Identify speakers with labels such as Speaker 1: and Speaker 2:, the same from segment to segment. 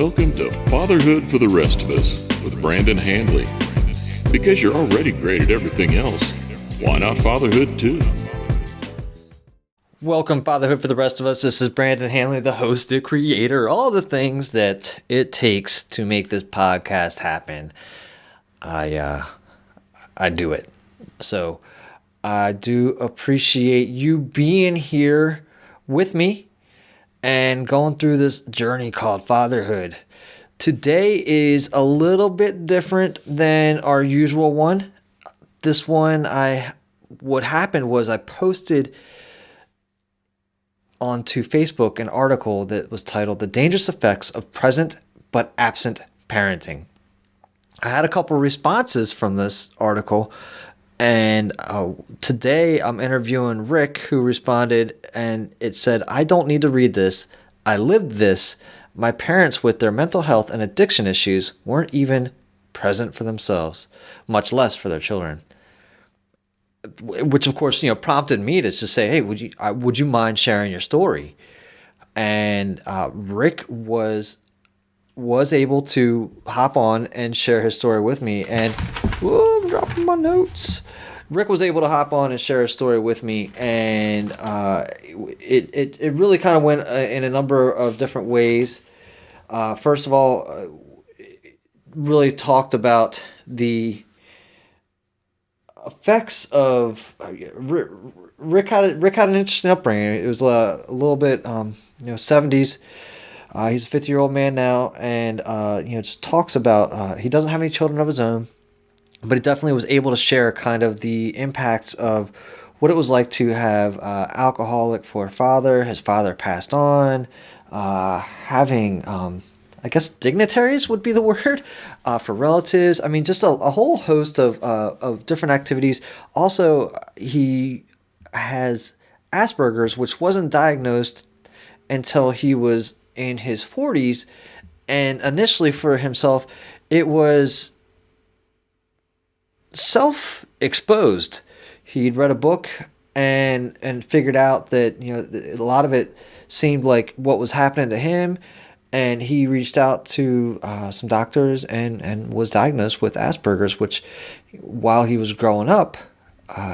Speaker 1: Welcome to Fatherhood for the Rest of Us with Brandon Handley. Because you're already great at everything else, why not fatherhood too?
Speaker 2: Welcome, Fatherhood for the Rest of Us. This is Brandon Handley, the host, the creator, all the things that it takes to make this podcast happen. I do it. So I do appreciate you being here with me and going through this journey called fatherhood. Today is a little bit different than our usual one. This one, what happened was I posted onto Facebook an article that was titled "The Dangerous Effects of Present but Absent Parenting." I had a couple responses from this article, and today I'm interviewing Rick, who responded, and it said, "I don't need to read this. I lived this. My parents, with their mental health and addiction issues, weren't even present for themselves, much less for their children." Which, of course, prompted me to just say, "Hey, would you mind sharing your story?" And Rick was able to hop on and share his story with me. And I'm dropping my notes. Rick was able to hop on and share his story with me, and it really kind of went in a number of different ways. First of all, really talked about the effects of Rick had an interesting upbringing. It was a little bit 70s. He's a 50-year-old man now, and just talks about he doesn't have any children of his own, but he definitely was able to share kind of the impacts of what it was like to have alcoholic for a father. His father passed on, having I guess dignitaries would be the word, for relatives. I mean, just a whole host of different activities. Also, he has Asperger's, which wasn't diagnosed until he was in his 40s. And initially for himself, it was self-exposed. He'd read a book and figured out that, a lot of it seemed like what was happening to him. And he reached out to some doctors and was diagnosed with Asperger's, which, while he was growing up,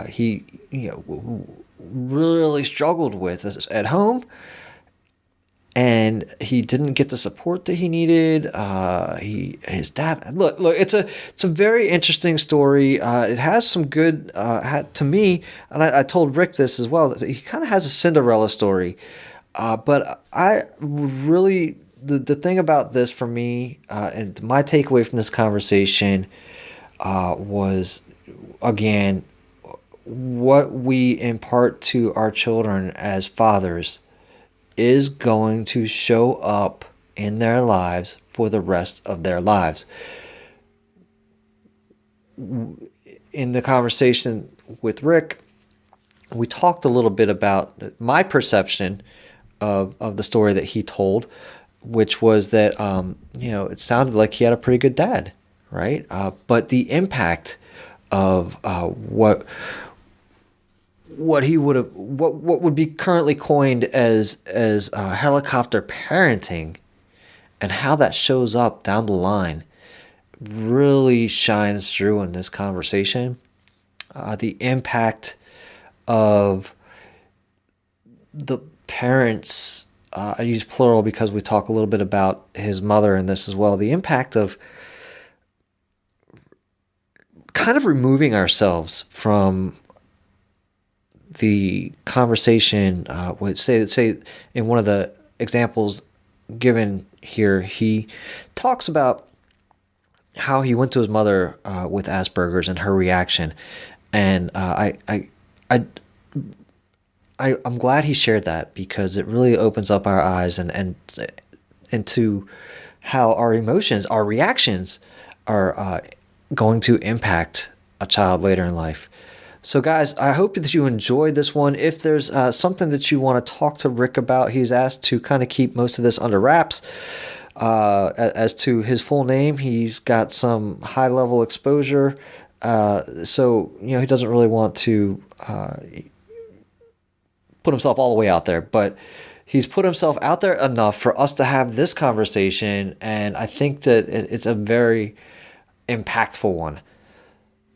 Speaker 2: he really struggled with at home, and he didn't get the support that he needed. His dad. Look, it's a very interesting story. It has some good to me, and I told Rick this as well. He kind of has a Cinderella story, but I really. The thing about this for me, and my takeaway from this conversation, was, again, what we impart to our children as fathers is going to show up in their lives for the rest of their lives. In the conversation with Rick, we talked a little bit about my perception of the story that he told, which was that, it sounded like he had a pretty good dad, right? But the impact of what would be currently coined as helicopter parenting, and how that shows up down the line, really shines through in this conversation. The impact of the parents. I use plural because we talk a little bit about his mother in this as well. The impact of kind of removing ourselves from the conversation. Say in one of the examples given here, he talks about how he went to his mother with Asperger's and her reaction, and I'm glad he shared that, because it really opens up our eyes and into how our emotions, our reactions, are going to impact a child later in life. So, guys, I hope that you enjoyed this one. If there's something that you want to talk to Rick about, he's asked to kind of keep most of this under wraps. As to his full name, he's got some high-level exposure, so he doesn't really want to put himself all the way out there. But he's put himself out there enough for us to have this conversation, and I think that it's a very impactful one.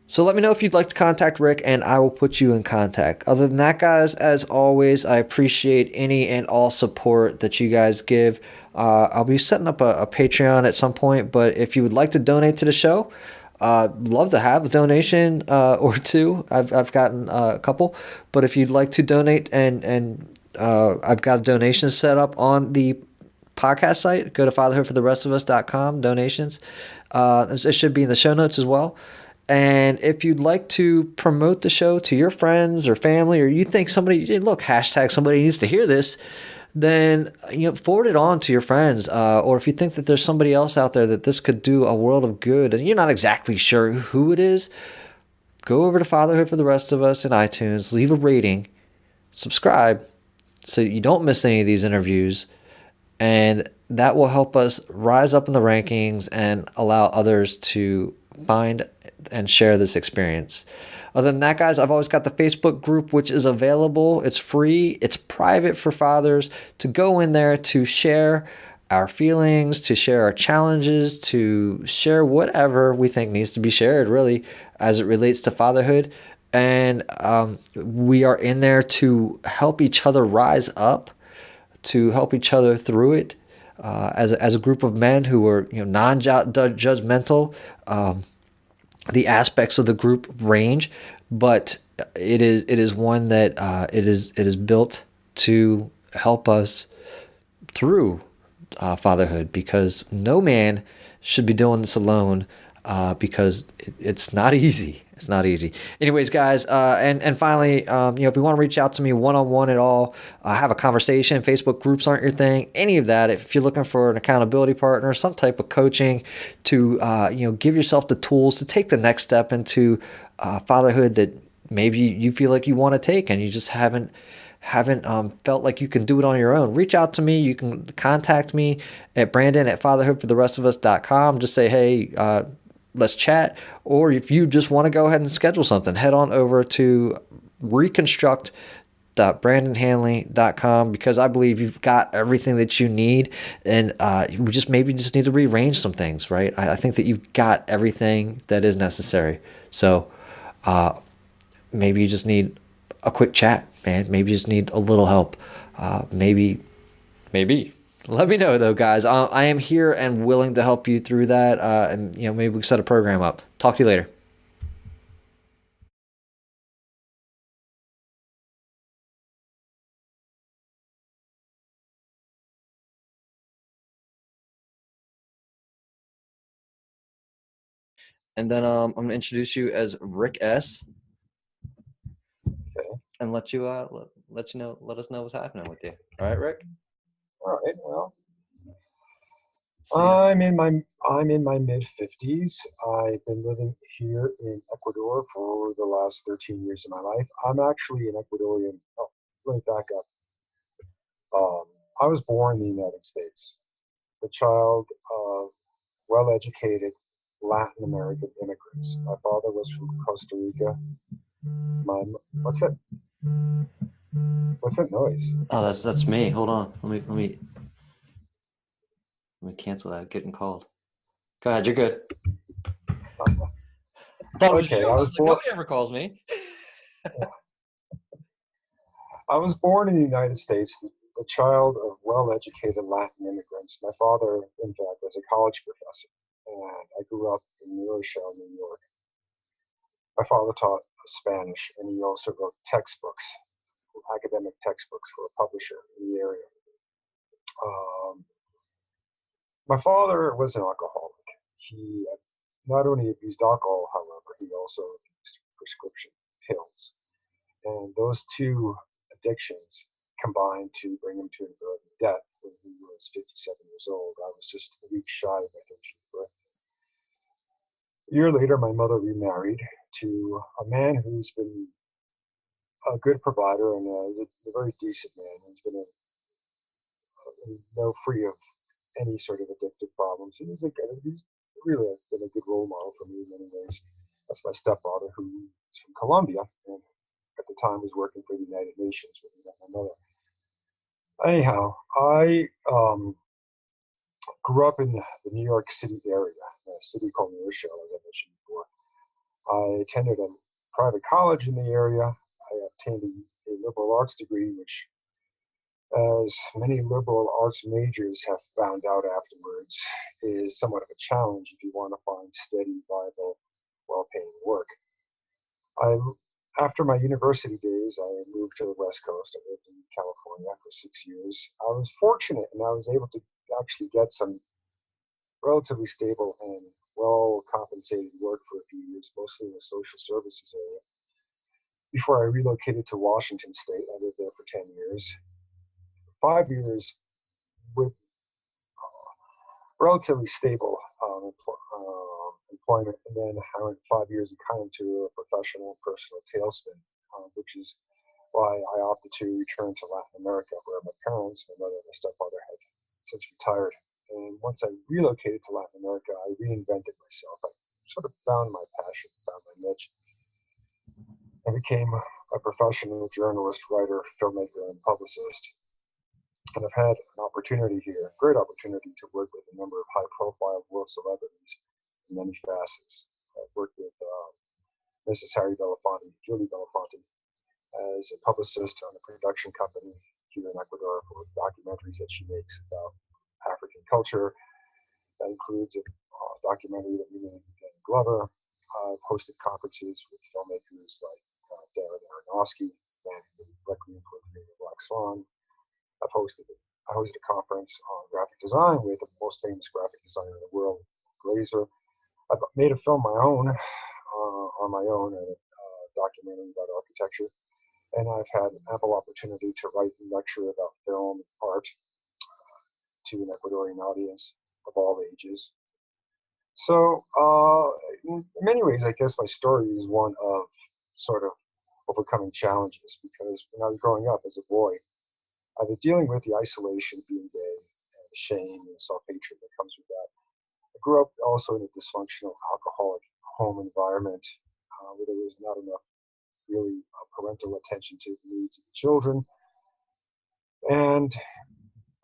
Speaker 2: So let me know if you'd like to contact Rick, and I will put you in contact. Other than that, guys, as always, I appreciate any and all support that you guys give. I'll be setting up a Patreon at some point, but if you would like to donate to the show, love to have a donation or two. I've gotten a couple, but if you'd like to donate, and I've got a donation set up on the podcast site, go to fatherhoodfortherestofus.com, donations. It should be in the show notes as well. And if you'd like to promote the show to your friends or family, or you think somebody, look, hashtag somebody needs to hear this, then forward it on to your friends. Or if you think that there's somebody else out there that this could do a world of good and you're not exactly sure who it is, go over to Fatherhood for the Rest of Us in iTunes, leave a rating, subscribe so you don't miss any of these interviews. And that will help us rise up in the rankings and allow others to find and share this experience. Other than that, guys, I've always got the Facebook group, which is available. It's free. It's private for fathers to go in there to share our feelings, to share our challenges, to share whatever we think needs to be shared, really, as it relates to fatherhood. And we are in there to help each other rise up, to help each other through it, as a group of men who are non-judgmental. The aspects of the group range, but it is one that it is built to help us through fatherhood, because no man should be doing this alone, because it's not easy. It's not easy. Anyways, guys, and finally, if you want to reach out to me one-on-one at all, have a conversation, Facebook groups aren't your thing, any of that, if you're looking for an accountability partner, some type of coaching to, give yourself the tools to take the next step into fatherhood that maybe you feel like you want to take and you just haven't felt like you can do it on your own, reach out to me. You can contact me at brandon@fatherhoodfortherestofus.com. Just say, hey, let's chat. Or if you just want to go ahead and schedule something, head on over to reconstruct.brandonhanley.com, because I believe you've got everything that you need, and we just need to rearrange some things, right? I think that you've got everything that is necessary. So maybe you just need a quick chat, man. Maybe you just need a little help. Maybe. Let me know, though, guys. I am here and willing to help you through that. And maybe we can set a program up. Talk to you later. And then I'm gonna introduce you as Rick S.
Speaker 3: Okay.
Speaker 2: And let us know what's happening with you. All right, Rick.
Speaker 3: All right. Well,
Speaker 2: See ya.
Speaker 3: I'm in my mid 50s. I've been living here in Ecuador for the last 13 years of my life. I'm actually an Ecuadorian. Oh, let me back up. Um, I was born in the United States, the child of well-educated Latin American immigrants. My father was from Costa Rica. What's that? What's that noise?
Speaker 2: Oh, that's me. Hold on. Let me cancel that. Getting called. Go ahead. You're good. Thought it was
Speaker 3: Okay,
Speaker 2: you.
Speaker 3: I
Speaker 2: I
Speaker 3: was
Speaker 2: was like,
Speaker 3: born.
Speaker 2: nobody ever calls me.
Speaker 3: I was born in the United States, the child of well-educated Latin immigrants. My father, in fact, was a college professor, and I grew up in New Rochelle, New York. My father taught Spanish, and he also wrote textbooks, academic textbooks for a publisher in the area. Um, my father was an alcoholic. He not only abused alcohol, however, he also abused prescription pills. And those two addictions combined to bring him to an early death when he was 57 years old. I was just a week shy of my 13th birthday. A year later, my mother remarried to a man who's been a good provider and a very decent man. He's been free of any sort of addictive problems. He's really been a good role model for me in many ways. That's my stepfather, who is from Colombia, and at the time was working for the United Nations when he met my mother. Anyhow, I grew up in the New York City area, a city called New Rochelle, as I mentioned before. I attended a private college in the area. I obtained a liberal arts degree, which, as many liberal arts majors have found out afterwards, is somewhat of a challenge if you want to find steady, viable, well-paying work. I, after my university days, I moved to the West Coast. I lived in California for 6 years. I was fortunate, and I was able to actually get some relatively stable and well compensated work for a few years, mostly in the social services area. Before I relocated to Washington State, I lived there for 10 years. 5 years with relatively stable employment, and then I went 5 years and kind of into a professional and personal tailspin, which is why I opted to return to Latin America, where my parents, my mother and my stepfather, had since retired. And once I relocated to Latin America, I reinvented myself. I sort of found my passion, found my niche. I became a professional journalist, writer, filmmaker, and publicist. And I've had an opportunity here, a great opportunity to work with a number of high-profile world celebrities in many facets. I've worked with Mrs. Harry Belafonte, Julie Belafonte, as a publicist on a production company here in Ecuador for documentaries that she makes about African culture. That includes a documentary that we made with Danny Glover. I've hosted conferences with filmmakers like Darren Aronofsky, man who made Requiem for a Dream, Black Swan. I hosted a conference on graphic design with the most famous graphic designer in the world, Glazer. I've made a film on my own, a documentary about architecture, and I've had ample opportunity to write and lecture about film and art to an Ecuadorian audience of all ages. So, in many ways, I guess my story is one of sort of overcoming challenges because when I was growing up as a boy, I was dealing with the isolation of being gay and the shame and self-hatred that comes with that. I grew up also in a dysfunctional alcoholic home environment where there was not enough really parental attention to the needs of the children. And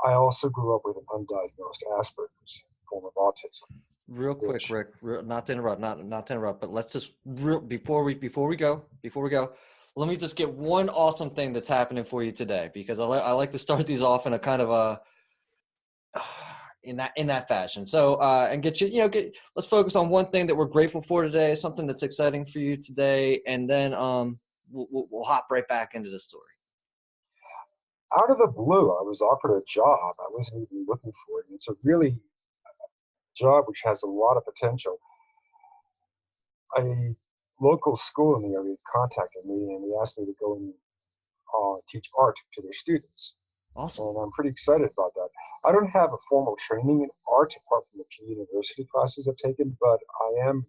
Speaker 3: I also grew up with an undiagnosed Asperger's form of autism,
Speaker 2: Real quick,
Speaker 3: which
Speaker 2: Rick, not to interrupt, not to interrupt, but let's just before we go, let me just get one awesome thing that's happening for you today because I like to start these off in a kind of a in that fashion. So and get let's focus on one thing that we're grateful for today, something that's exciting for you today, and then we'll hop right back into the story.
Speaker 3: out of the blue, I was offered a job. I wasn't even looking for it. It's a really job which has a lot of potential. A local school in the area contacted me and they asked me to go and teach art to their students.
Speaker 2: Awesome.
Speaker 3: And I'm pretty excited about that. I don't have a formal training in art apart from the few university classes I've taken, but I am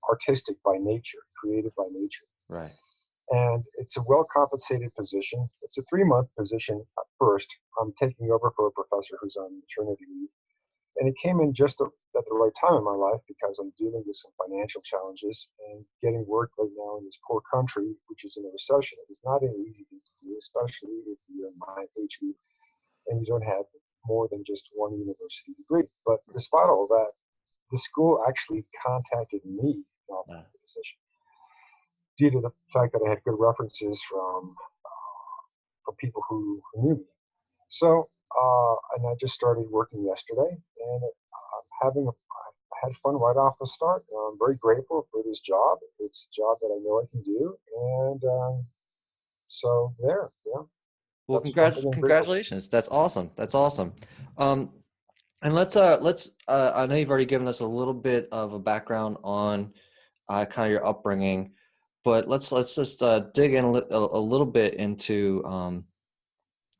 Speaker 3: artistic by nature, creative by nature.
Speaker 2: Right.
Speaker 3: And it's a well compensated position. It's a 3 month position at first. I'm taking over for a professor who's on maternity leave. And it came in just at the right time in my life because I'm dealing with some financial challenges and getting work right now in this poor country, which is in a recession. It's not an easy thing to do, especially if you're in my age group and you don't have more than just one university degree. But despite all that, the school actually contacted me to offer the position due to the fact that I had good references from people who knew me. So, and I just started working yesterday, and I had fun right off the start. I'm very grateful for this job. It's a job that I know I can do, and so there, yeah,
Speaker 2: Well,
Speaker 3: that's one thing I'm grateful for.
Speaker 2: congratulations. That's awesome. That's awesome. And let's I know you've already given us a little bit of a background on kind of your upbringing, but let's just dig in a little bit into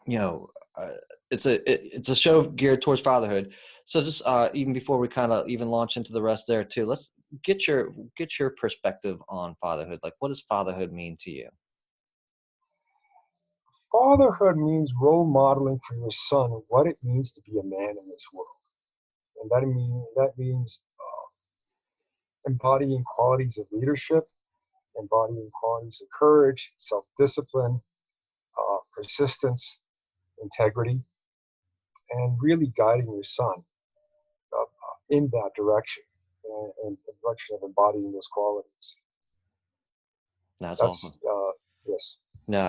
Speaker 2: you know it's a show geared towards fatherhood. So just even before we kind of even launch into the rest there too, let's get your perspective on fatherhood. Like, what does fatherhood mean to you?
Speaker 3: Fatherhood means role modeling for your son what it means to be a man in this world, and that means embodying qualities of leadership, embodying qualities of courage, self-discipline, persistence, integrity. and really guiding your son in that direction and the direction of embodying those qualities.
Speaker 2: That's awesome.
Speaker 3: That's yes.
Speaker 2: No,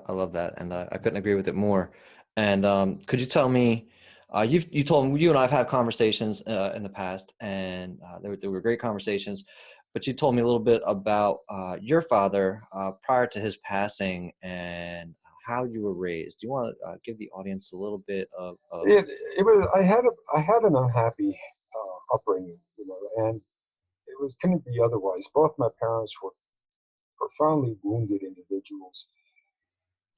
Speaker 2: I love that, and I couldn't agree with it more. And could you tell me, you told me, you and I've had conversations in the past, and they were great conversations. But you told me a little bit about your father prior to his passing and how you were raised. Do you want to give the audience a little bit of
Speaker 3: It was I had an unhappy upbringing, and it was couldn't be otherwise. Both my parents were profoundly wounded individuals,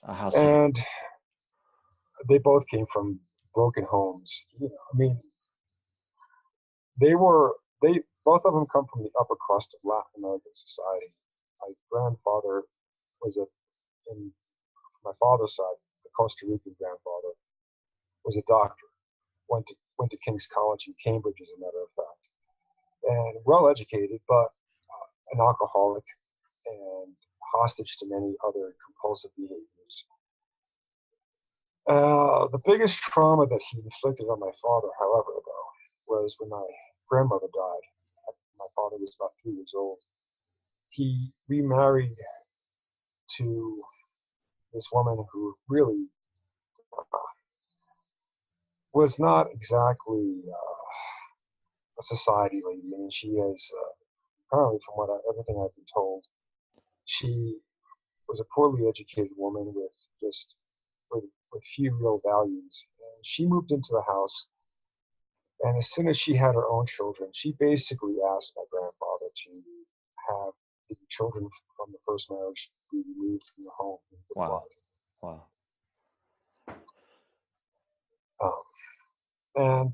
Speaker 2: how so?
Speaker 3: and they both came from broken homes. I mean, they were they both of them come from the upper crust of Latin American society. My grandfather was in my father's side, the Costa Rican grandfather was a doctor. Went to King's College in Cambridge, as a matter of fact, and well educated, but an alcoholic and hostage to many other compulsive behaviors. The biggest trauma that he inflicted on my father, however, though, was when my grandmother died. My father was about 3 years old. He remarried to this woman who really was not exactly a society lady. I mean, she is apparently, from everything I've been told, she was a poorly educated woman just with, with few real values. And she moved into the house, and as soon as she had her own children, she basically asked my grandfather to have the children from the first marriage be removed from the home in the
Speaker 2: Wow,
Speaker 3: flood.
Speaker 2: wow.
Speaker 3: And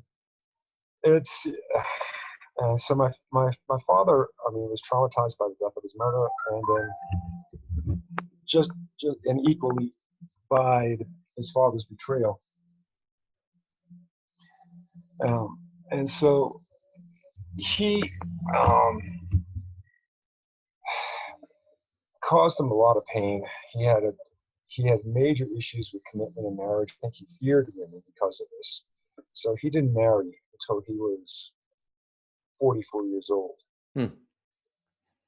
Speaker 3: it's and so my father, I mean, was traumatized by the death of his mother, and then just and equally by his father's betrayal. And so he caused him a lot of pain. He had major issues with commitment in marriage. I think he feared women because of this. So he didn't marry until he was 44 years old.
Speaker 2: Hmm.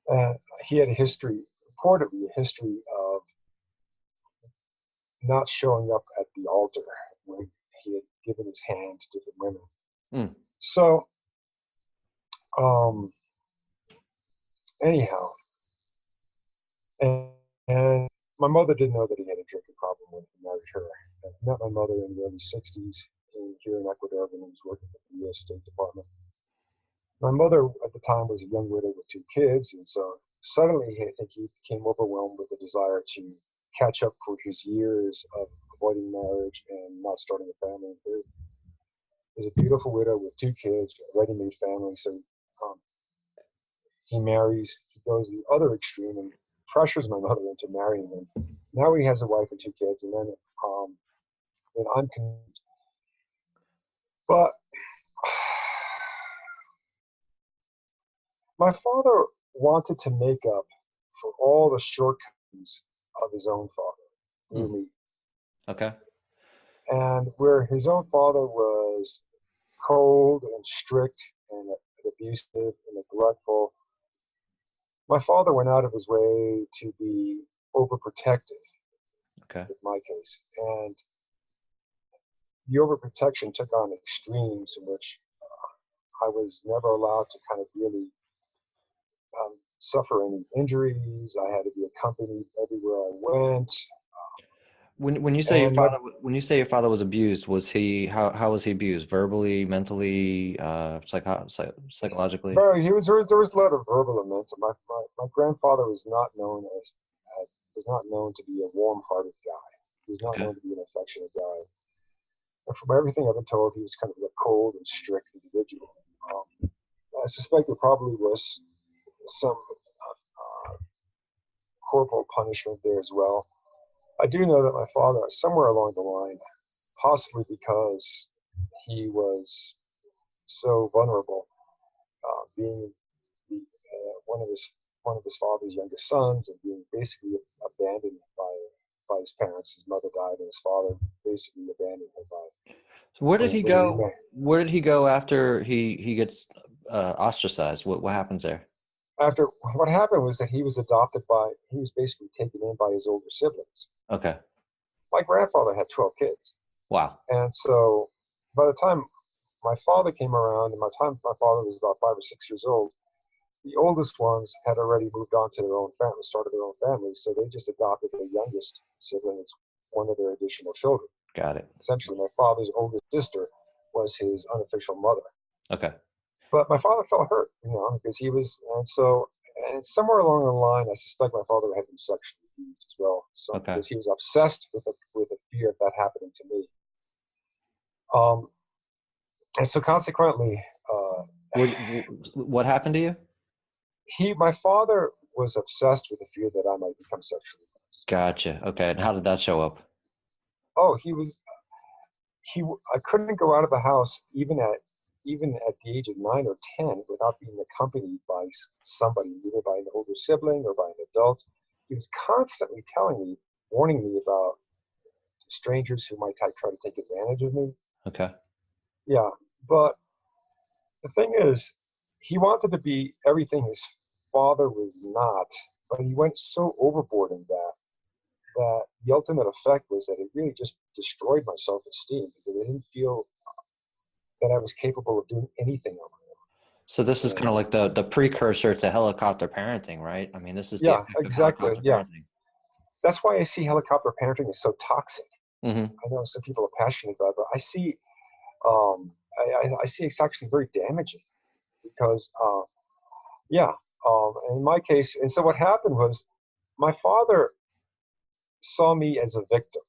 Speaker 3: And he had reportedly a history of not showing up at the altar when he had given his hand to different women.
Speaker 2: Hmm.
Speaker 3: So, um, anyhow, and my mother didn't know that he had a drinking problem when he married her. I met my mother in the early 60s here in Ecuador when he was working for the U.S. State Department. My mother at the time was a young widow with 2 kids, and so suddenly I think he became overwhelmed with the desire to catch up for his years of avoiding marriage and not starting a family. There's a beautiful widow with 2 kids, a ready-made family, so um, he marries, he goes the other extreme and pressures my mother into marrying him. Now he has a wife and 2 kids, and then I'm convinced. But my father wanted to make up for all the shortcomings of his own father, through
Speaker 2: Hmm.
Speaker 3: me.
Speaker 2: Okay.
Speaker 3: And where his own father was cold and strict and abusive and neglectful, my father went out of his way to be overprotective
Speaker 2: Okay.
Speaker 3: in my case. And the overprotection took on extremes in which I was never allowed to kind of really suffer any injuries. I had to be accompanied everywhere I went.
Speaker 2: When you say
Speaker 3: And my
Speaker 2: your father was abused, was he how was he abused? Verbally, mentally, psychologically?
Speaker 3: there was a lot of verbal and mental. My grandfather was not known to be a warm-hearted guy. He was not
Speaker 2: Okay.
Speaker 3: known to be an affectionate guy. And from everything I've been told, he was kind of a cold and strict individual. I suspect there probably was some corporal punishment there as well. I do know that my father, somewhere along the line, possibly because he was so vulnerable, being one of his father's youngest sons and being basically abandoned by his parents. His mother died, and his father basically abandoned him by
Speaker 2: So where did
Speaker 3: putting
Speaker 2: he
Speaker 3: him in
Speaker 2: go?
Speaker 3: remand.
Speaker 2: Where did he go after he gets ostracized? What happens there?
Speaker 3: After what happened was that he was basically taken in by his older siblings.
Speaker 2: Okay.
Speaker 3: My grandfather had 12 kids.
Speaker 2: Wow.
Speaker 3: And so by the time my father came around, and by the time my father was about 5 or 6 years old, the oldest ones had already moved on to their own family, started their own families. So they just adopted the youngest sibling as one of their additional children.
Speaker 2: Got it.
Speaker 3: Essentially, my father's oldest sister was his unofficial mother.
Speaker 2: Okay.
Speaker 3: But my father felt hurt, because he was, and somewhere along the line, I suspect my father had been sexually abused as well. So
Speaker 2: Okay.
Speaker 3: because he was obsessed with the fear of that happening to me. And so consequently,
Speaker 2: What happened to you?
Speaker 3: my father was obsessed with the fear that I might become sexually abused.
Speaker 2: Gotcha. Okay. And how did that show up?
Speaker 3: Oh, I couldn't go out of the house even at the age of 9 or 10 without being accompanied by somebody, either by an older sibling or by an adult. He was constantly warning me about strangers who might try to take advantage of me.
Speaker 2: Okay.
Speaker 3: Yeah, but the thing is, he wanted to be everything his father was not, but he went so overboard in that the ultimate effect was that it really just destroyed my self-esteem because I didn't feel that I was capable of doing anything on
Speaker 2: So this is
Speaker 3: my
Speaker 2: kind of
Speaker 3: own.
Speaker 2: like the precursor to helicopter parenting, right? I mean, this is the
Speaker 3: Yeah,
Speaker 2: effect of
Speaker 3: exactly.
Speaker 2: helicopter
Speaker 3: Yeah,
Speaker 2: parenting.
Speaker 3: that's why I see helicopter parenting as so toxic.
Speaker 2: Mm-hmm.
Speaker 3: I know some people are passionate about it, but I see it's actually very damaging because, yeah, in my case, and so what happened was my father saw me as a victim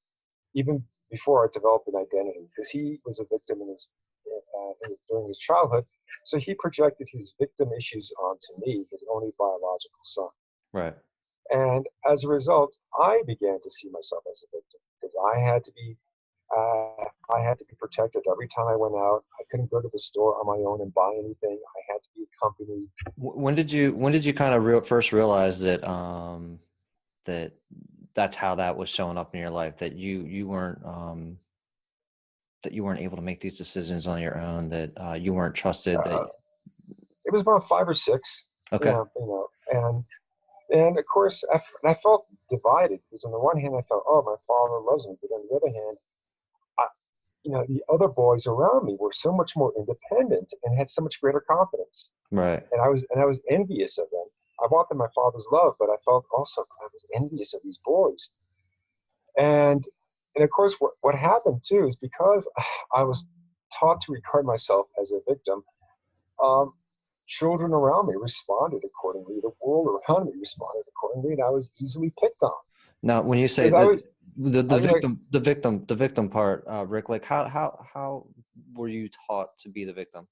Speaker 3: even before I developed an identity because he was a victim during his childhood. So he projected his victim issues onto me, his only biological son.
Speaker 2: Right.
Speaker 3: And as a result, I began to see myself as a victim because I had to be protected every time I went out. I couldn't go to the store on my own and buy anything. I had to be accompanied.
Speaker 2: When did you kind of first realize that that that's how that was showing up in your life, that you weren't able to make these decisions on your own, that you weren't trusted, that
Speaker 3: Uh, it was about 5 or 6,
Speaker 2: okay.
Speaker 3: and of course, I felt divided because on the one hand, I felt, oh, my father loves me, but on the other hand, I, the other boys around me were so much more independent and had so much greater confidence,
Speaker 2: Right.
Speaker 3: and I was envious of them. I wanted my father's love, but I felt also I was envious of these boys. And and of course, what happened too is because I was taught to regard myself as a victim. Um, Children around me responded accordingly. The world around me responded accordingly, and I was easily picked on
Speaker 2: Now, when you say
Speaker 3: because I
Speaker 2: that
Speaker 3: was,
Speaker 2: the
Speaker 3: I mean, like,
Speaker 2: victim part, Rick, like how were you taught to be the victim?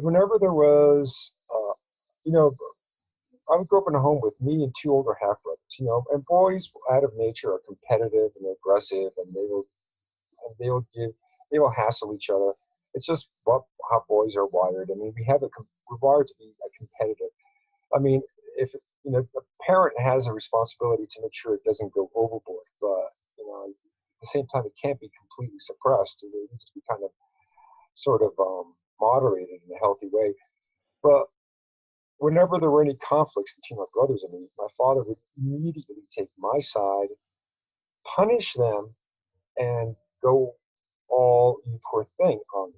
Speaker 3: whenever there was, you know, I grew up in a home with me and 2 older half brothers, and boys out of nature are competitive and aggressive, and they will hassle each other. It's just how boys are wired. I mean, we're wired to be competitive. I mean, if a parent has a responsibility to make sure it doesn't go overboard, but at the same time, it can't be completely suppressed. It needs to be kind of sort of moderated in a healthy way. But whenever there were any conflicts between my brothers and me, my father would immediately take my side, punish them, and go all you poor thing on me.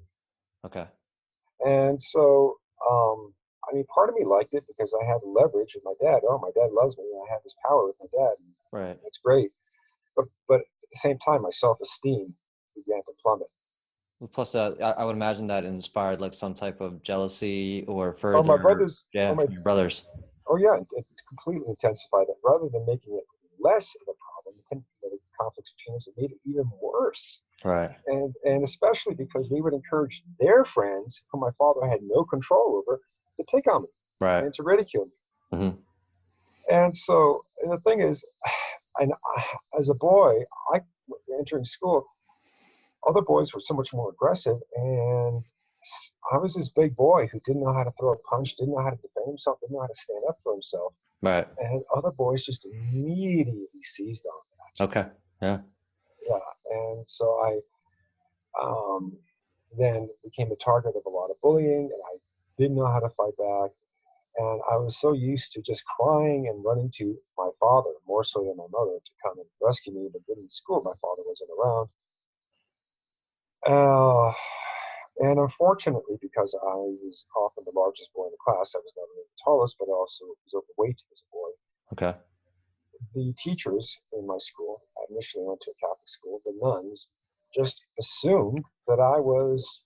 Speaker 2: Okay.
Speaker 3: And so, I mean, part of me liked it because I had leverage with my dad. Oh, my dad loves me, and I have this power with my dad, and
Speaker 2: Right.
Speaker 3: that's great. But at the same time, my self-esteem began to plummet.
Speaker 2: Well, plus, I would imagine that inspired like some type of jealousy or
Speaker 3: Oh, my
Speaker 2: further,
Speaker 3: brothers. Oh,
Speaker 2: yeah,
Speaker 3: my.
Speaker 2: from your brothers.
Speaker 3: Oh, yeah. It completely intensified it. Rather than making it less of a problem, the conflicts between us, it made it even worse.
Speaker 2: Right.
Speaker 3: And especially because they would encourage their friends, whom my father had no control over, to pick on me
Speaker 2: Right.
Speaker 3: and to ridicule me.
Speaker 2: Mm-hmm.
Speaker 3: And so and the thing is, and as a boy, I entering school, other boys were so much more aggressive, and I was this big boy who didn't know how to throw a punch, didn't know how to defend himself, didn't know how to stand up for himself.
Speaker 2: Right.
Speaker 3: and other boys just immediately seized on
Speaker 2: Okay. Yeah.
Speaker 3: it. Yeah, and so I then became the target of a lot of bullying, and I didn't know how to fight back. And I was so used to just crying and running to my father, more so than my mother, to come and rescue me. But then in school, my father wasn't around. Uh, and unfortunately, because I was often the largest boy in the class, I was not only the tallest, but also was overweight as a boy.
Speaker 2: Okay.
Speaker 3: The teachers in my school, I initially went to a Catholic school, the nuns just assumed that I was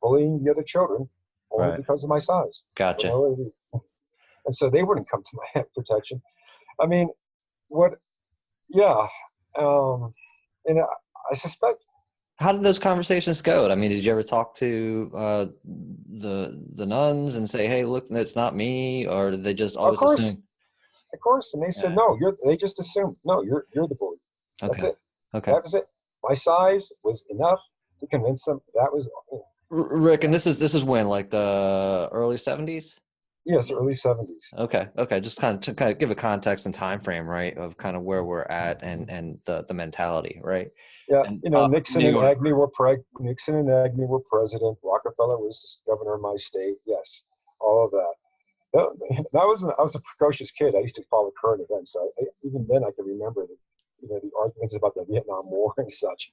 Speaker 3: bullying the other children only
Speaker 2: Right.
Speaker 3: because of my size, for
Speaker 2: Gotcha.
Speaker 3: no other reason. And so they wouldn't come to my protection. I mean, what? Yeah, um, and I suspect.
Speaker 2: How did those conversations go? I mean, did you ever talk to the nuns and say, "Hey, look, it's not me," or did they just
Speaker 3: Of
Speaker 2: always
Speaker 3: course,
Speaker 2: assume?
Speaker 3: of course, and they said
Speaker 2: Yeah.
Speaker 3: no. They just assumed no. You're the bully. That's
Speaker 2: Okay.
Speaker 3: it.
Speaker 2: Okay.
Speaker 3: That was it. My size was enough to convince them that was.
Speaker 2: Rick, and this is when, like, the early 70s?
Speaker 3: Yes, early '70s.
Speaker 2: Okay. Okay. Just kind of to kind of give a context and time frame, right, of kind of where we're at and the mentality, right?
Speaker 3: Yeah,
Speaker 2: And
Speaker 3: Nixon
Speaker 2: New
Speaker 3: and
Speaker 2: York.
Speaker 3: Agnew were president. Rockefeller was governor of my state. Yes, all of that. I was a precocious kid. I used to follow current events. Even then, I can remember the arguments about the Vietnam War and such.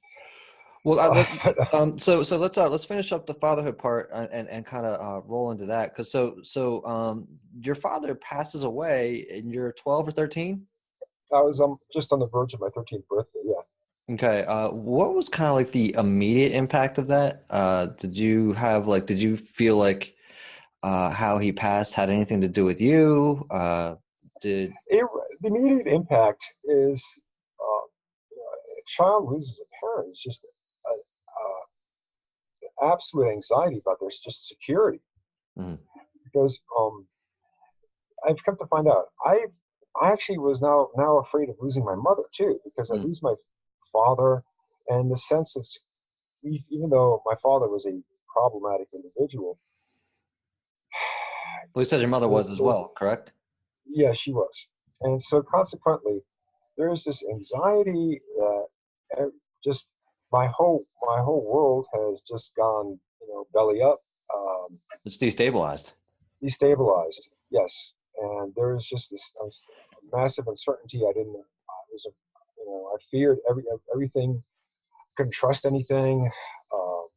Speaker 2: Well,
Speaker 3: But,
Speaker 2: so let's finish up the fatherhood part and kind of roll into that because your father passes away and you're 12 or 13.
Speaker 3: I was just on the verge of my 13th birthday. Yeah.
Speaker 2: Okay. What was kind of like the immediate impact of that? Did you feel like how he passed had anything to do with you? Did
Speaker 3: It, the immediate impact is a child loses a parent. It's just absolute anxiety about their just security
Speaker 2: mm,
Speaker 3: because I've come to find out I actually was now afraid of losing my mother too because I
Speaker 2: mm.
Speaker 3: lose my father and the sense of even though my father was a problematic individual,
Speaker 2: Well, you said your mother was as
Speaker 3: there's
Speaker 2: well, correct?
Speaker 3: yeah, she was, and so consequently there's this anxiety that just my whole world has just gone belly up, um,
Speaker 2: It's destabilized.
Speaker 3: destabilized. Yes, and there's just this massive uncertainty. I didn't. I was, I feared everything. Couldn't trust anything. Um,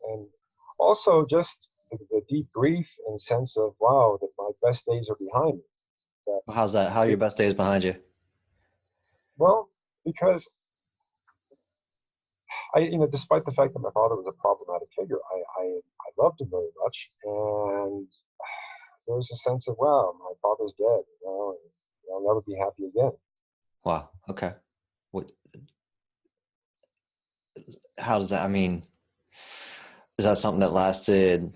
Speaker 3: and also just the deep grief and sense of wow that my best days are behind me. That
Speaker 2: How's that? How are your
Speaker 3: it,
Speaker 2: best days behind you?
Speaker 3: well, because despite the fact that my father was a problematic figure, I loved him very much, and there was a sense of wow, my father's dead, and I'll never be happy again.
Speaker 2: Wow. Okay. What? How does that? I mean, is that something that lasted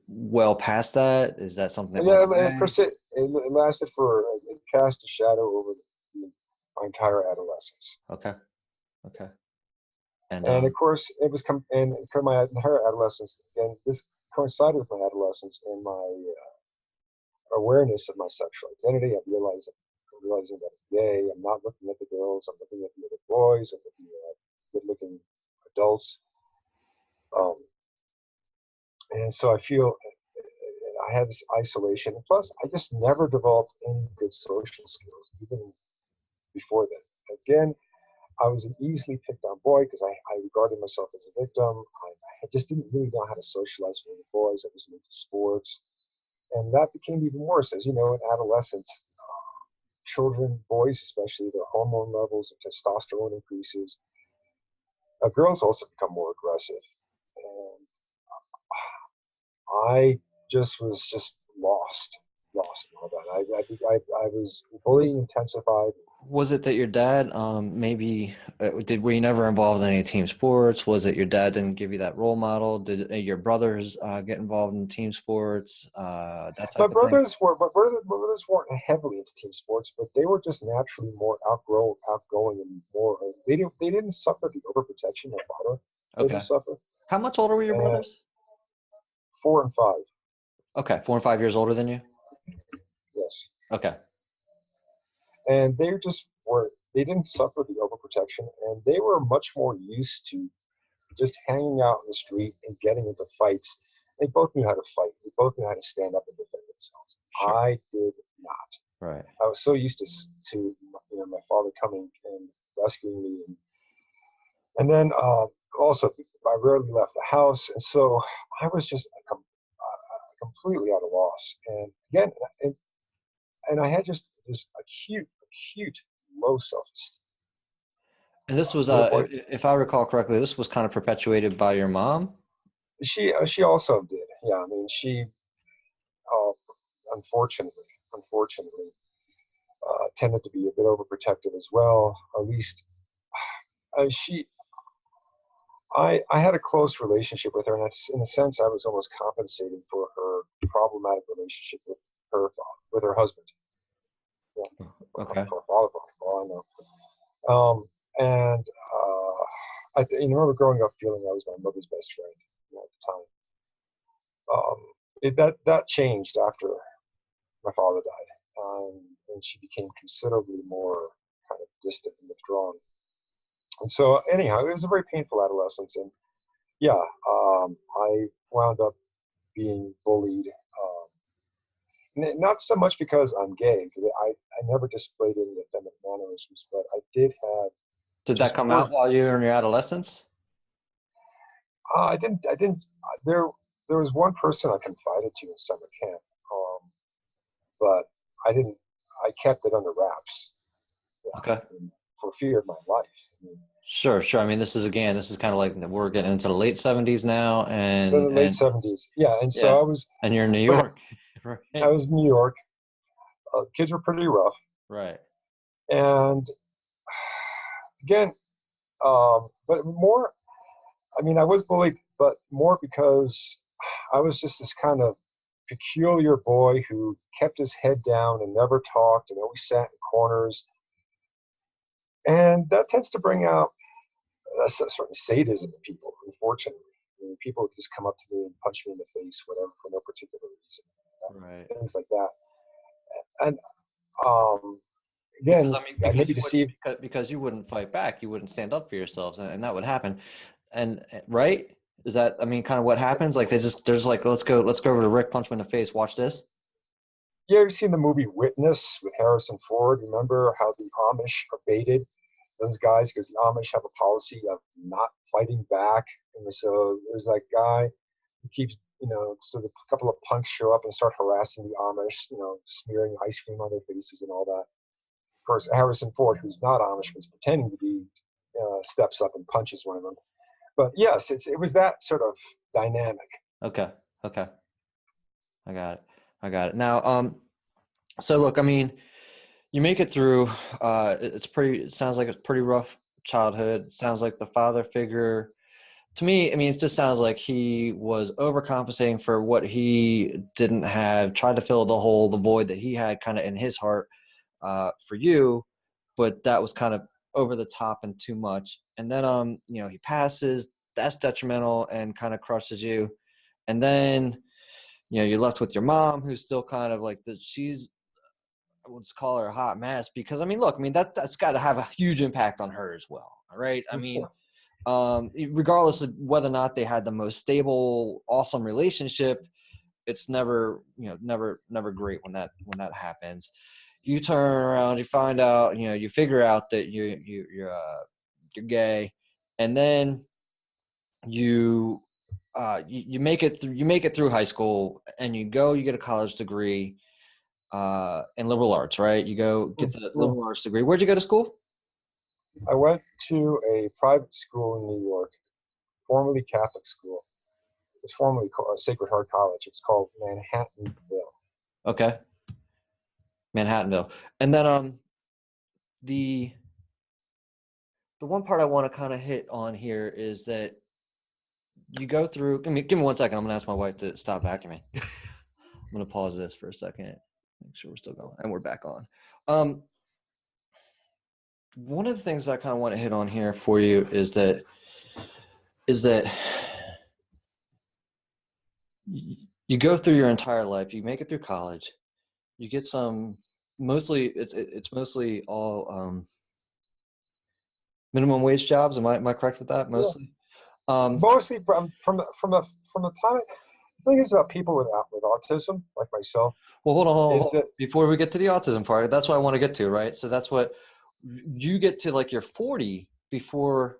Speaker 2: well past that? Is that something that went
Speaker 3: Yeah, it,
Speaker 2: away?
Speaker 3: it lasted for it cast a shadow over my entire adolescence.
Speaker 2: Okay. Okay. And
Speaker 3: And of course, it was and for my entire adolescence, and this coincided with my adolescence and my awareness of my sexual identity. I'm realizing that I'm gay. I'm not looking at the girls. I'm looking at the other boys. I'm looking at good-looking adults. Um, and so I feel I have this isolation. And plus, I just never developed any good social skills, even before then. Again, I was an easily picked on boy because I regarded myself as a victim. I just didn't really know how to socialize with the boys. I wasn't into sports. And that became even worse. As you know, in adolescence, children, boys especially, their hormone levels of testosterone increases. Girls also become more aggressive. And I just was just lost in all that. I was
Speaker 2: was
Speaker 3: bullying intensified.
Speaker 2: was it that your dad maybe were you never involved in any team sports? Was it your dad didn't give you that role model? Did your brothers get involved in team sports? That type of thing?
Speaker 3: My brothers weren't heavily into team sports, but they were just naturally more outgoing, and more. They didn't suffer the overprotection my father made them
Speaker 2: Okay.
Speaker 3: suffer.
Speaker 2: How much older were your
Speaker 3: And
Speaker 2: brothers?
Speaker 3: 4 and 5,
Speaker 2: Okay, 4 and 5 years older than you.
Speaker 3: yeah.
Speaker 2: Okay.
Speaker 3: And they just were, they didn't suffer the overprotection, and they were much more used to just hanging out in the street and getting into fights. They both knew how to fight. They both knew how to stand up and defend themselves.
Speaker 2: Sure.
Speaker 3: I did not.
Speaker 2: Right.
Speaker 3: I was so used to my father coming and rescuing me, and then also I rarely left the house, and so I was just completely at a loss. And again, and I had just this acute low self-esteem
Speaker 2: And this was,
Speaker 3: to the point.
Speaker 2: if I recall correctly, this was kind of perpetuated by your mom.
Speaker 3: She also did. Yeah, I mean, she uh, unfortunately tended to be a bit overprotective as well. At least she I had a close relationship with her, and in a sense, I was almost compensating for her problematic relationship with her with her husband. Yeah,
Speaker 2: Okay.
Speaker 3: for her father, for all I know. And you remember growing up feeling I was my mother's best friend, at the time. That changed after my father died, and she became considerably more kind of distant and withdrawn. And so, anyhow, it was a very painful adolescence, and yeah, I wound up being bullied. Not so much because I'm gay, because I never displayed any effeminate mannerisms, but I did have
Speaker 2: Did that
Speaker 3: just
Speaker 2: come
Speaker 3: poor.
Speaker 2: out while you were in your adolescence?
Speaker 3: I didn't. There, there was one person I confided to in summer camp, but I didn't. I kept it under wraps,
Speaker 2: Okay.
Speaker 3: yeah, for fear of my life. I mean,
Speaker 2: Sure, sure. I mean, this is kind of like we're getting into the late 70s now,
Speaker 3: in the late
Speaker 2: and
Speaker 3: '70s, yeah, and so
Speaker 2: yeah,
Speaker 3: I was,
Speaker 2: and you're in New
Speaker 3: but
Speaker 2: York,
Speaker 3: I
Speaker 2: right?
Speaker 3: was in New York. Kids were pretty rough,
Speaker 2: Right.
Speaker 3: and again, but more. I mean, I was bullied, but more because I was just this kind of peculiar boy who kept his head down and never talked and always sat in corners. And that tends to bring out a certain sadism in people, unfortunately. I mean, people just come up to me and punch me in the face, whatever, for no particular reason,
Speaker 2: Right.
Speaker 3: things like that. And um,
Speaker 2: Because
Speaker 3: again,
Speaker 2: I mean,
Speaker 3: I may
Speaker 2: because
Speaker 3: be
Speaker 2: you wouldn't,
Speaker 3: deceived.
Speaker 2: because you wouldn't fight back, you wouldn't stand up for yourselves, and that would happen. And right? Is that, I mean, kind of what happens? Like they're just like, let's go over to Rick, punch him in the face, watch this.
Speaker 3: You ever seen the movie Witness with Harrison Ford? Remember how the Amish abated those guys because the Amish have a policy of not fighting back, and so there's that guy who keeps, so the couple of punks show up and start harassing the Amish, smearing ice cream on their faces and all that. Of course, Harrison Ford, who's not Amish, was pretending to be, steps up and punches one of them. But yes, it was that sort of dynamic.
Speaker 2: Okay. Okay. I got it. I got it. Now, so look, I mean, you make it through. It sounds like it's pretty rough childhood. It sounds like the father figure, to me, I mean, it just sounds like he was overcompensating for what he didn't have, tried to fill the hole, the void that he had kind of in his heart for you, but that was kind of over the top and too much. And then, he passes. That's detrimental and kind of crushes you. And then, you're left with your mom, who's still kind of like she's, we'll just call her a hot mess because, I mean, look, I mean, that's got to have a huge impact on her as well. All right. I mean, regardless of whether or not they had the most stable, awesome relationship, it's never, never great when that happens. You turn around, you find out, you figure out that you're gay, and then you you make it through. You make it through high school, and you get a college degree in liberal arts, right? You go get the
Speaker 3: Yeah.
Speaker 2: liberal arts degree. Where'd you go to school?
Speaker 3: I went to a private school in New York, formerly Catholic school. It's formerly called Sacred Heart College. It's called Manhattanville.
Speaker 2: Okay, Manhattanville, and then the the one part I want to kind of hit on here is that you go through. Give me 1 second. I'm gonna ask my wife to stop vacuuming. I'm gonna pause this for a second. Make sure we're still going, and we're back on. One of the things I kind of want to hit on here for you is that you go through your entire life. You make it through college. You get some mostly it's mostly all minimum wage jobs. Am I correct with that?
Speaker 3: Yeah,
Speaker 2: Mostly. Um,
Speaker 3: mostly from the time. The thing is about people with autism, like myself,
Speaker 2: well, hold
Speaker 3: is
Speaker 2: on.
Speaker 3: that
Speaker 2: Before we get to the autism part, that's what I want to get to, right? So that's what you get to, like, you're 40 before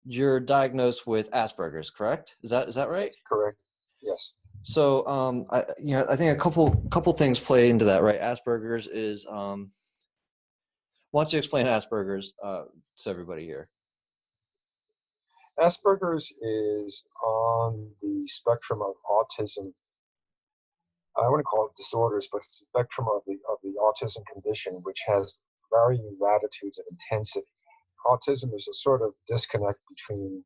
Speaker 2: you're diagnosed with Asperger's, correct? Is that right?
Speaker 3: that's correct. Yes.
Speaker 2: So, I think a couple things play into that, right? Asperger's is, why don't you explain Asperger's to everybody here?
Speaker 3: Asperger's is on the spectrum of autism. I wouldn't call it disorders, but it's the spectrum of the autism condition, which has varying latitudes of intensity. Autism is a sort of disconnect between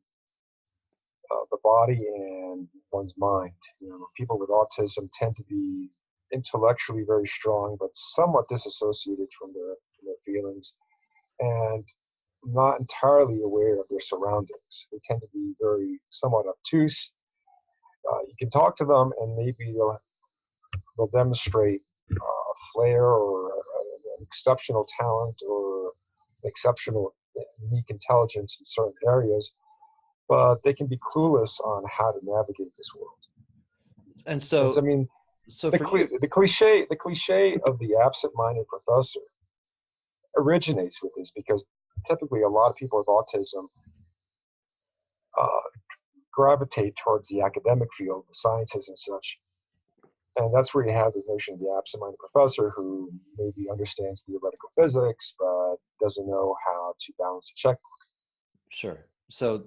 Speaker 3: the body and one's mind. People with autism tend to be intellectually very strong, but somewhat disassociated from their feelings and not entirely aware of their surroundings. They tend to be very somewhat obtuse. You can talk to them, and maybe they'll demonstrate a flair or an exceptional talent or exceptional unique intelligence in certain areas, but they can be clueless on how to navigate this world.
Speaker 2: And
Speaker 3: And so,
Speaker 2: so,
Speaker 3: I mean,
Speaker 2: so
Speaker 3: the,
Speaker 2: for you,
Speaker 3: the cliche of the absent-minded professor originates with this because typically a lot of people with autism uh, gravitate towards the academic field, the sciences and such. And that's where you have this notion of the absent-minded professor who maybe understands theoretical physics but doesn't know how to balance a checkbook.
Speaker 2: sure. So,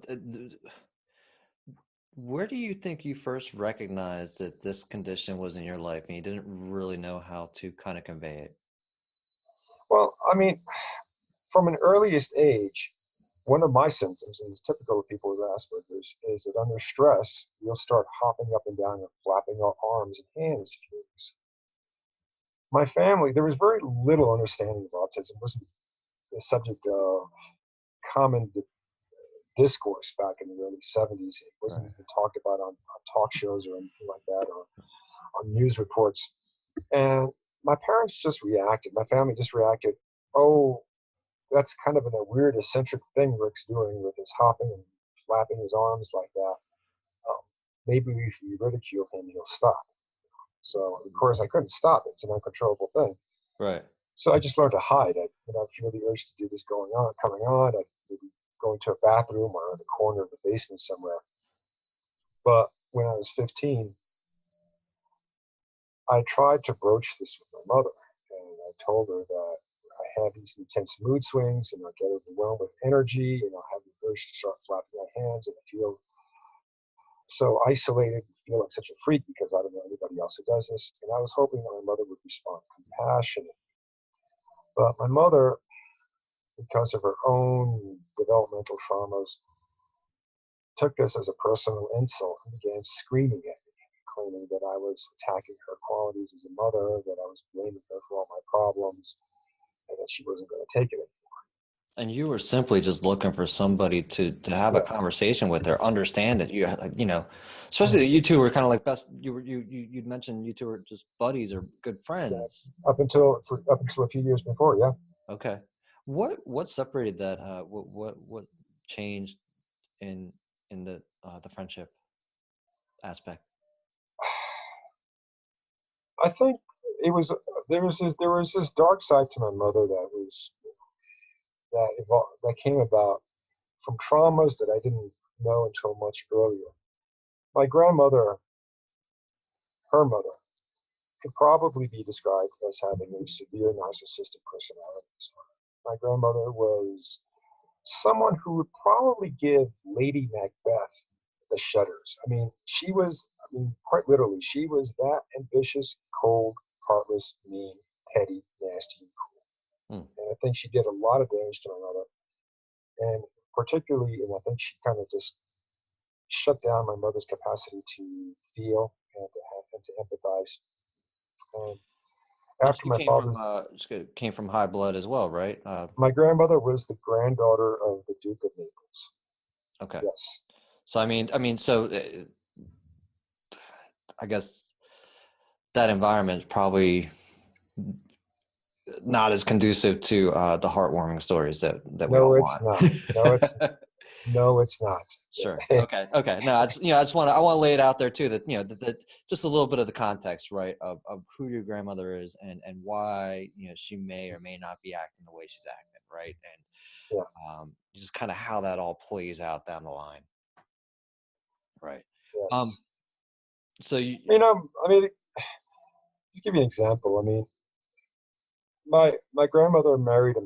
Speaker 2: where do you think you first recognized that this condition was in your life and you didn't really know how to kind of convey it?
Speaker 3: Well, I mean, from an earliest age, one of my symptoms, and it's typical of people with Asperger's, is that under stress, you'll start hopping up and down and flapping our arms and hands furiously. My family, there was very little understanding of autism. It wasn't the subject of common discourse back in the early 70s. It wasn't
Speaker 2: Right.
Speaker 3: even talked about on talk shows or anything like that or on news reports. And my parents just reacted. My family just reacted, oh, that's kind of a weird eccentric thing Rick's doing with his hopping and flapping his arms like that. Um, Maybe if we ridicule him, he'll stop. So of course I couldn't stop it. It's an uncontrollable thing.
Speaker 2: Right.
Speaker 3: So I just learned to hide. I'd feel the urge to do this coming on. I'd maybe go into a bathroom or in the corner of the basement somewhere. But when I was 15, I tried to broach this with my mother, and I told her that I had these intense mood swings, and I get overwhelmed with energy, and I have the urge to start flapping my hands, and I feel so isolated and feel like such a freak because I don't know anybody else who does this. And I was hoping that my mother would respond compassionate. But my mother, because of her own developmental traumas, took this as a personal insult and began screaming at me, claiming that I was attacking her qualities as a mother, that I was blaming her for all my problems, and that she wasn't going to take it.
Speaker 2: And you were simply just looking for somebody to have a
Speaker 3: Yeah.
Speaker 2: conversation with or understand it. Especially
Speaker 3: Mm.
Speaker 2: that you two were kind of like best. You'd mentioned you two were just buddies or good
Speaker 3: Yeah.
Speaker 2: friends.
Speaker 3: Up until a few years before, yeah.
Speaker 2: Okay. What separated that? What changed in the friendship aspect?
Speaker 3: I think it was there was this dark side to my mother that came about from traumas that I didn't know until much earlier. My grandmother, her mother, could probably be described as having a severe narcissistic personality disorder. My grandmother was someone who would probably give Lady Macbeth the shudders. Quite literally, she was that ambitious, cold, heartless, mean, petty, nasty, and cruel.
Speaker 2: Hmm.
Speaker 3: And I think she did a lot of damage to my mother. And and I think she kind of just shut down my mother's capacity to feel and to empathize. And
Speaker 2: And
Speaker 3: after
Speaker 2: she
Speaker 3: my father's,
Speaker 2: came from high blood as well, right?
Speaker 3: my grandmother was the granddaughter of the Duke of Naples.
Speaker 2: Okay.
Speaker 3: Yes.
Speaker 2: So so I guess that environment probably not as conducive to the heartwarming stories that we
Speaker 3: No,
Speaker 2: all
Speaker 3: it's
Speaker 2: want.
Speaker 3: not. No, it's not.
Speaker 2: Sure. Okay. Okay. No, I just I want to lay it out there too, that that just a little bit of the context, right, of who your grandmother is and why she may or may not be acting the way she's acting, right,
Speaker 3: Yeah.
Speaker 2: and just kind of how that all plays out down the line, right. Um.
Speaker 3: Yes.
Speaker 2: So you.
Speaker 3: I mean, just give you an example. I mean, my grandmother married a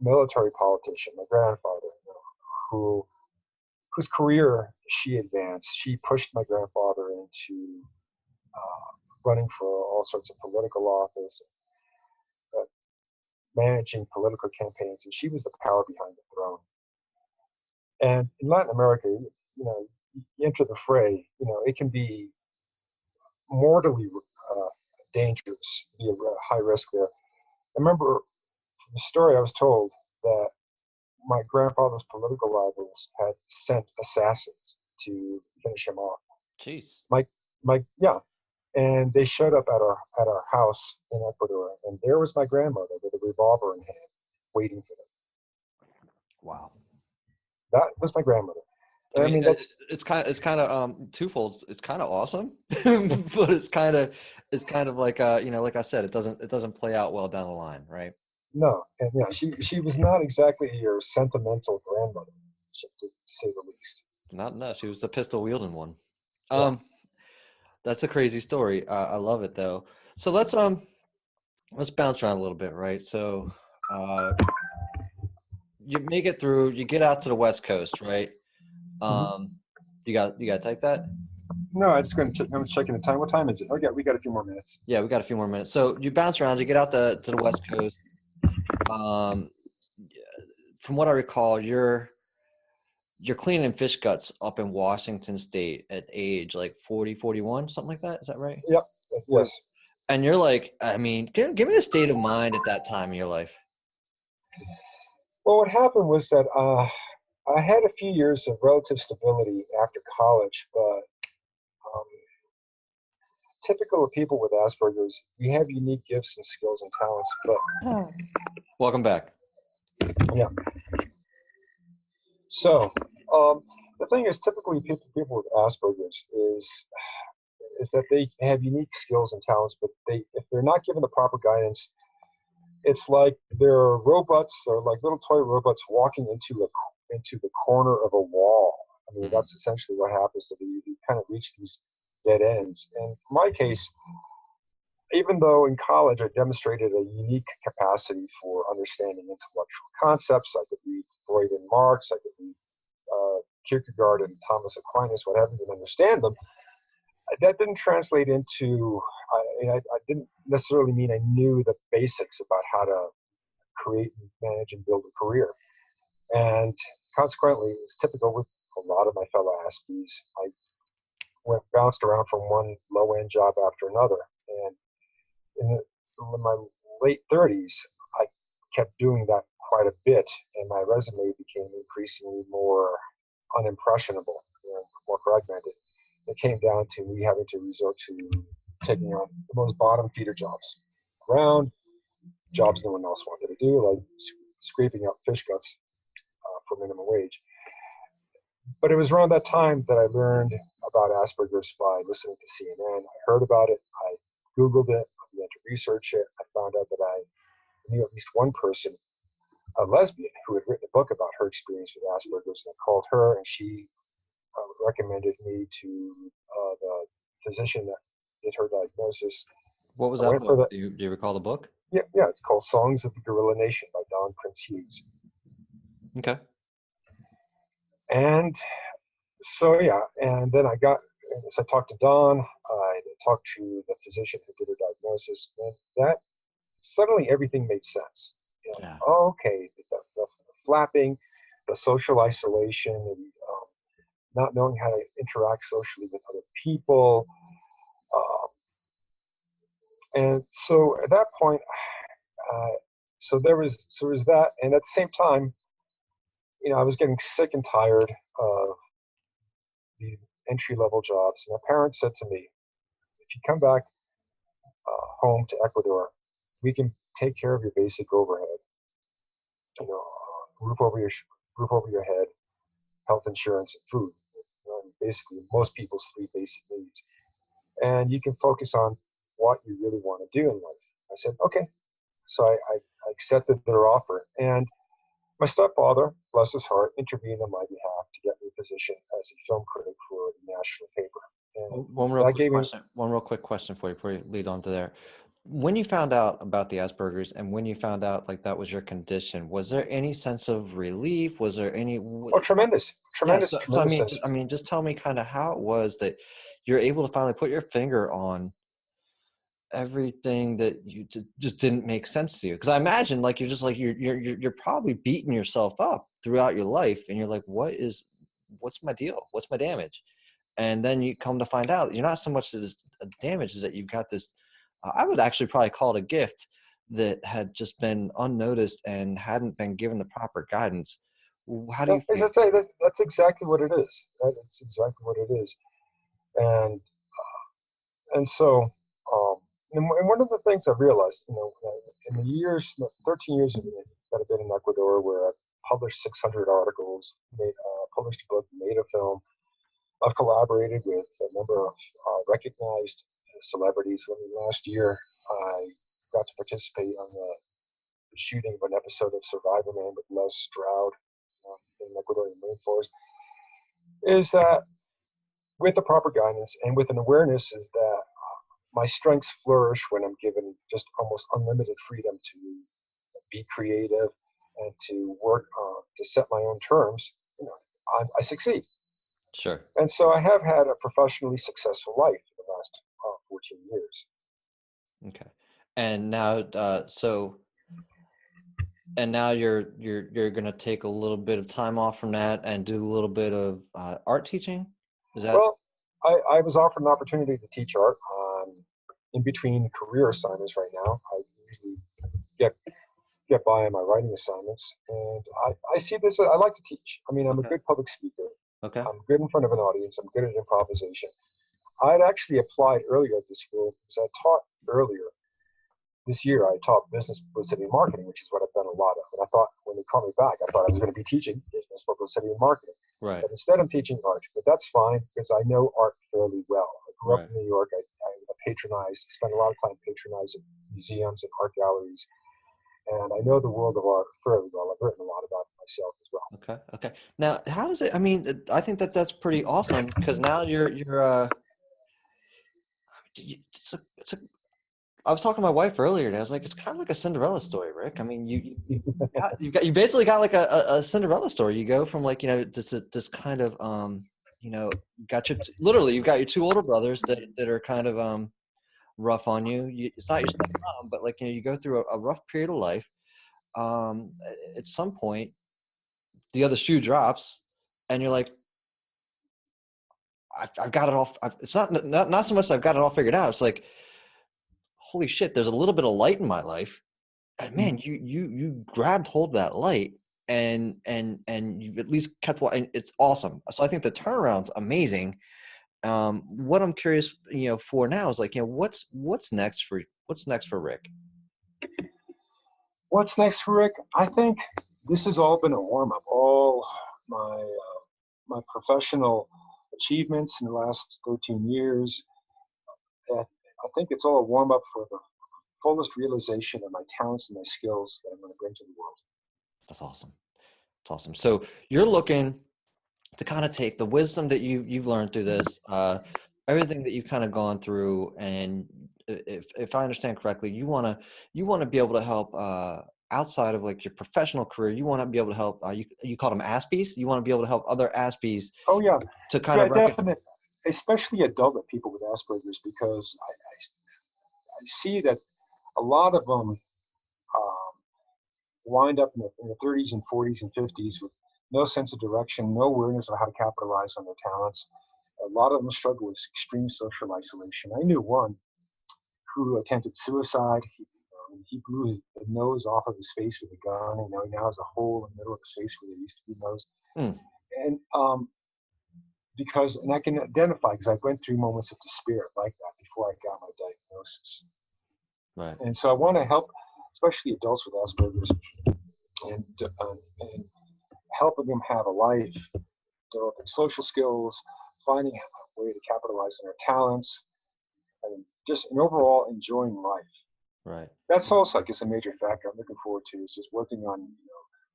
Speaker 3: military politician, my grandfather, who whose career she advanced. She pushed my grandfather into running for all sorts of political office, uh, managing political campaigns, and she was the power behind the throne. And in Latin America, you enter the fray, it can be mortally uh, dangerous, be a high risk there. I remember the story I was told that my grandfather's political rivals had sent assassins to finish him off.
Speaker 2: Jeez.
Speaker 3: My yeah, and they showed up at our house in Ecuador, and there was my grandmother with a revolver in hand, waiting for them.
Speaker 2: Wow.
Speaker 3: That was my grandmother.
Speaker 2: I
Speaker 3: And I
Speaker 2: mean,
Speaker 3: mean, that's
Speaker 2: it's kind of twofold. It's kind of awesome, but it's kind of like like I said, it doesn't play out well down the line, right?
Speaker 3: no, and yeah, she was not exactly your sentimental grandmother, to say the least.
Speaker 2: Not no, she was a pistol wielding one.
Speaker 3: Yeah.
Speaker 2: Um, that's a crazy story. I love it though. So let's bounce around a little bit, right? So, uh, you make it through. You get out to the West Coast, right?
Speaker 3: Mhm.
Speaker 2: Um, you got to take that.
Speaker 3: No, I just going to. I'm checking the time. What time is it? Okay, we got a few more minutes.
Speaker 2: Yeah, we got a few more minutes. So you bounce around. You get out to the West Coast. Um, from what I recall, you're cleaning fish guts up in Washington State at age like 40, 41, something like that. Is that right?
Speaker 3: Yep. Yes.
Speaker 2: And you're like, I mean, give me a state of mind at that time in your life.
Speaker 3: Well, what happened was that I had a few years of relative stability after college, but um, typical of people with Asperger's, we have unique gifts and skills and talents. But
Speaker 2: Welcome back.
Speaker 3: yeah, so the thing is, typically people with Asperger's is that they have unique skills and talents, but if they're not given the proper guidance, it's like they're robots, they're like little toy robots walking into the corner of a wall. I mean,
Speaker 2: Mhm.
Speaker 3: that's essentially what happens to you kind of reach these dead ends. And in my case, even though in college I demonstrated a unique capacity for understanding intellectual concepts, I could read Freud and Marx, I could read Kierkegaard and Thomas Aquinas, what have you, and understand them. That didn't translate into, I didn't necessarily mean I knew the basics about how to create and manage and build a career. And consequently, it's typical with a lot of my fellow Aspies. I bounced around from one low end job after another. And in my late 30s, I kept doing that quite a bit, and my resume became increasingly more unimpressionable, more fragmented. It came down to me having to resort to taking on the most bottom feeder jobs around, jobs no one else wanted to do, like scraping out fish guts for minimum wage. But it was around that time that I learned about Asperger's by listening to CNN. I heard about it, I Googled it, I began to research it. I found out that I knew at least one person, a lesbian, who had written a book about her experience with Asperger's. And I called her, and she recommended me to the physician that did her diagnosis.
Speaker 2: What was
Speaker 3: I
Speaker 2: that
Speaker 3: went for
Speaker 2: book?
Speaker 3: the
Speaker 2: Do you recall the book?
Speaker 3: yeah. It's called Songs of the Gorilla Nation by Don Prince Hughes.
Speaker 2: Okay.
Speaker 3: And so yeah, and then so I talked to Don. I talked to the physician who did her diagnosis, and that suddenly everything made sense.
Speaker 2: Yeah.
Speaker 3: Okay, the flapping, the social isolation, and not knowing how to interact socially with other people. Um, and so at that point, uh, there was that, and at the same time, I was getting sick and tired of these entry level jobs. My parents said to me, "If you come back home to Ecuador, We can take care of your basic overhead, roof over roof over your head, health insurance, and food. Basically, most people's three basic needs, and you can focus on what you really want to do in life. I said, okay. So I accepted their offer, and my stepfather, bless his heart, intervened on my behalf to get me a position as a film critic for a national paper. And that gave me.
Speaker 2: One real quick question for you before you lead on to there. When you found out about the Asperger's and when you found out like that was your condition, was there any sense of relief? Was there any?
Speaker 3: Oh, tremendous,
Speaker 2: Yeah.
Speaker 3: tremendous,
Speaker 2: So
Speaker 3: tremendous sense.
Speaker 2: I mean, just tell me kind of how it was that you're able to finally put your finger on everything that just didn't make sense to you. Because I imagine like you're just like you're probably beating yourself up throughout your life, and you're like, what's my deal? What's my damage? And then you come to find out you're not so much that it's a damage as that you've got this. I would actually probably call it a gift that had just been unnoticed and hadn't been given the proper guidance. How do you
Speaker 3: As
Speaker 2: feel?
Speaker 3: I say, that's exactly what it is. That's exactly what it is. And and so, um, and one of the things I realized, in the 13 years that I've been in Ecuador, where I've published 600 articles, published a book, made a film, I've collaborated with a number of recognized celebrities. I mean, last year, I got to participate on the shooting of an episode of Survivor Man with Les Stroud in the Ecuadorian rainforest. Is that with the proper guidance and with an awareness is that my strengths flourish when I'm given just almost unlimited freedom to be creative and to work to set my own terms. I succeed.
Speaker 2: Sure.
Speaker 3: And so I have had a professionally successful life for the last 14 years.
Speaker 2: Okay. And now, and now you're gonna take a little bit of time off from that and do a little bit of art teaching. Is that?
Speaker 3: Well, I was offered an opportunity to teach art in between career assignments right now. I usually get get by on my writing assignments, and I see this. I like to teach. I mean, I'm a
Speaker 2: Okay.
Speaker 3: good public speaker.
Speaker 2: Okay.
Speaker 3: I'm good in front of an audience. I'm good at improvisation. I'd actually applied earlier at the school because I taught earlier this year. I taught business publicity and marketing, which is what I've done a lot of. And I thought when they called me back, I thought I was going to be teaching business publicity and marketing.
Speaker 2: Right.
Speaker 3: But instead, I'm teaching art. But that's fine because I know art fairly well. I grew up in New York. I patronized, spent a lot of time patronizing museums and art galleries. And I know the world of art fairly well. I've written a lot about it myself as well.
Speaker 2: Okay. Okay. Now, how does it? I mean, I think that's pretty awesome because now it's a. I was talking to my wife earlier, and I was like, it's kind of like a Cinderella story, Rick. I mean, you basically got like a Cinderella story. You go from like this kind of literally you've got your two older brothers that are kind of rough on you. It's not your stepmom, but like you go through a rough period of life. Um, at some point, the other shoe drops, and you're like, I've got it all. It's not so much that I've got it all figured out. It's like, holy shit, there's a little bit of light in my life. And man, you grabbed hold of that light and you've at least kept and it's awesome. So I think the turnaround's amazing. What I'm curious, for now is like, what's next for Rick?
Speaker 3: What's next for Rick? I think this has all been a warm up. All my professional achievements in the last 13 years. I think it's all a warm up for the fullest realization of my talents and my skills that I'm going to bring to the world.
Speaker 2: That's awesome. It's awesome. So you're looking to kind of take the wisdom that you've learned through this, everything that you've kind of gone through, and if I understand correctly, you want to be able to help outside of like your professional career. You want to be able to help. You call them Aspies. You want to be able to help other Aspies.
Speaker 3: Oh yeah,
Speaker 2: to kind of
Speaker 3: definitely, especially adult people with Asperger's, because I see that a lot of them wind up in the 30s and 40s and 50s with no sense of direction, no awareness of how to capitalize on their talents. A lot of them struggle with extreme social isolation. I knew one who attempted suicide. He blew his nose off of his face with a gun, and he now has a hole in the middle of his face where there used to be nose. And and I can identify because I went through moments of despair like that before I got my diagnosis.
Speaker 2: Right.
Speaker 3: And so I want to help, especially adults with Asperger's, and helping them have a life, developing social skills, finding a way to capitalize on their talents, and just an overall enjoying life.
Speaker 2: Right.
Speaker 3: That's also, I guess, a major factor I'm looking forward to is just working on,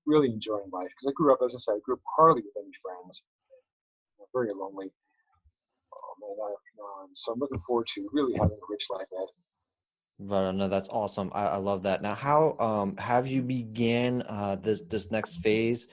Speaker 3: really enjoying life. Because I grew up, as I said, I grew up hardly with any friends, very lonely. So I'm looking forward to really having a rich life ahead.
Speaker 2: Right. No, that's awesome. I love that. Now, how have you began this next phase?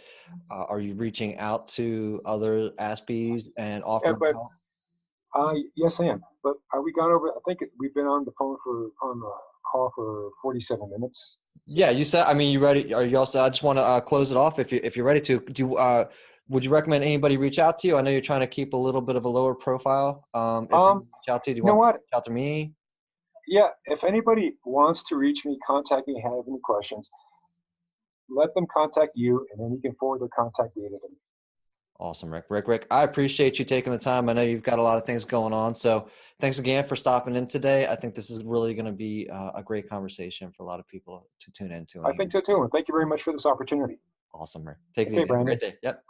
Speaker 2: Are you reaching out to other Aspies and
Speaker 3: Yeah,
Speaker 2: offering
Speaker 3: but
Speaker 2: help?
Speaker 3: yes, I am. But we gone over? I think we've been on the phone on the call for 47 minutes.
Speaker 2: Yeah, you said. I mean, you ready? Are you also? I just want to close it off if you're ready to. Would you recommend anybody reach out to you? I know you're trying to keep a little bit of a lower profile. If you
Speaker 3: Um,
Speaker 2: reach out to, do you
Speaker 3: you know
Speaker 2: want to
Speaker 3: what?
Speaker 2: reach out to me?
Speaker 3: Yeah, if anybody wants to reach me, contact me, have any questions, let them contact you, and then you can forward their contact data to me.
Speaker 2: Awesome, Rick. Rick, I appreciate you taking the time. I know you've got a lot of things going on, so thanks again for stopping in today. I think this is really going to be a great conversation for a lot of people to tune into.
Speaker 3: I
Speaker 2: And
Speaker 3: think so too, and thank you very much for this opportunity.
Speaker 2: awesome, Rick. Take it
Speaker 3: Okay,
Speaker 2: easy. Have a
Speaker 3: Brandon.
Speaker 2: great day. Yep.